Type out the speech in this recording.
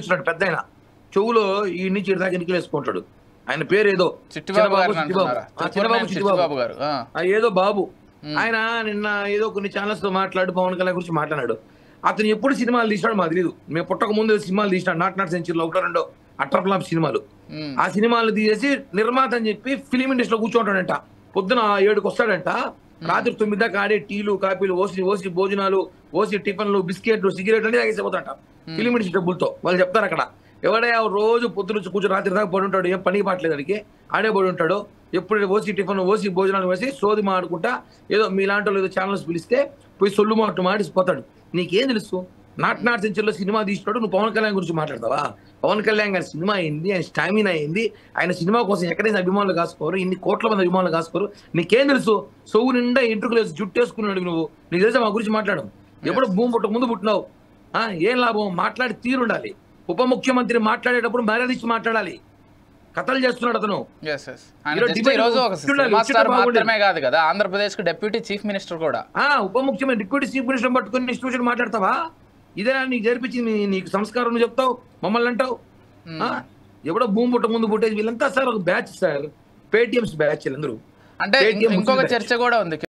ఇచ్చినట్టు పెద్ద ఆయన చెవులో ఈ నుంచి ఇటు దాకా ఎన్నికలు వేసుకుంటాడు. ఆయన పేరు ఏదో చిన్నబాబు గారు ఏదో బాబు. ఆయన నిన్న ఏదో కొన్ని ఛానల్స్ తో మాట్లాడు పవన్ కళ్యాణ్ గురించి మాట్లాడాడు. అతను ఎప్పుడు సినిమాలు తీసినాడు మాకు తెలియదు. మేము పుట్టక ముందు సినిమాలు తీసినాడు. నాట్ సెంచరీలో 1-2 అట్రప్లాప్ సినిమాలు. ఆ సినిమాలు తీసేసి నిర్మాత అని చెప్పి ఫిలిం ఇండస్ట్రీలో కూర్చోంటాడంట. పొద్దున 7కి వస్తాడంట, రాత్రి 9 దాకా ఆడే టీలు కాపీలు ఓసి భోజనాలు, ఓసి టిఫిన్లు, బిస్కెట్లు, సిగరెట్లు అన్ని తాగేసిపోతాంట ఫిలిం ఇండస్ట్రీ డబ్బులతో. వాళ్ళు చెప్తారు అక్కడ ఎవడే రోజు పొద్దున కూర్చొని రాత్రి దాకా పడి ఉంటాడు. ఏం పని పాటలేదు అడిగి ఆడే పడి ఉంటాడు. ఎప్పుడు ఓసి టిఫిన్, ఓసి భోజనాలు వేసి సోది మాడుకుంటా ఏదో మీలాంటి వాళ్ళు ఏదో ఛానల్స్ పిలిస్తే పోయి సొల్లు మాడిసిపోతాడు. నీకేం తెలుసు? నాట్ సెంచరీలో సినిమా తీసినాడు, నువ్వు పవన్ కళ్యాణ్ గురించి మాట్లాడతావా? పవన్ కళ్యాణ్ గారి సినిమా అయింది, ఆయన స్టామినా అయింది, ఆయన సినిమా కోసం ఎక్కడైనా అభిమానులు కాసుకోరు, ఇన్ని కోట్ల మంది అభిమానులు కాసుకోరు. నీకేం తెలుసు? సొవ్వు నిండా ఇంటర్వ్యూలు వేసి జుట్టేసుకున్నాడు నువ్వు. నీకు తెలుసా మా గురించి మాట్లాడడం? ఎప్పుడు భూమి పుట్టక ముందు పుట్టినావు. ఏం లాభం? మాట్లాడి తీరుండాలి. ఉప ముఖ్యమంత్రి మాట్లాడేటప్పుడు మర్యాద ఇచ్చి మాట్లాడాలి. కథలు చేస్తున్నాడు అతను. ఆంధ్రప్రదేశ్ కు డిప్యూటీ చీఫ్ మినిస్టర్ కూడా. ఉప ముఖ్యమంత్రి డిప్యూటీ చీఫ్ మినిస్టర్ పట్టుకుని ఇష్టం మాట్లాడతావా? ఇదేనా నీకు జరిపించింది? నీకు సంస్కారం చెప్తావు, మమ్మల్ని అంటావు. ఎవడో భూమి పుట్ట ముందు పుట్టేది వీళ్ళంతా సార్ ఒక బ్యాచ్ సార్, పేటిఎంస్ బ్యాచ్ అందరూ. అంటే ఇంకొక చర్చ కూడా ఉంది.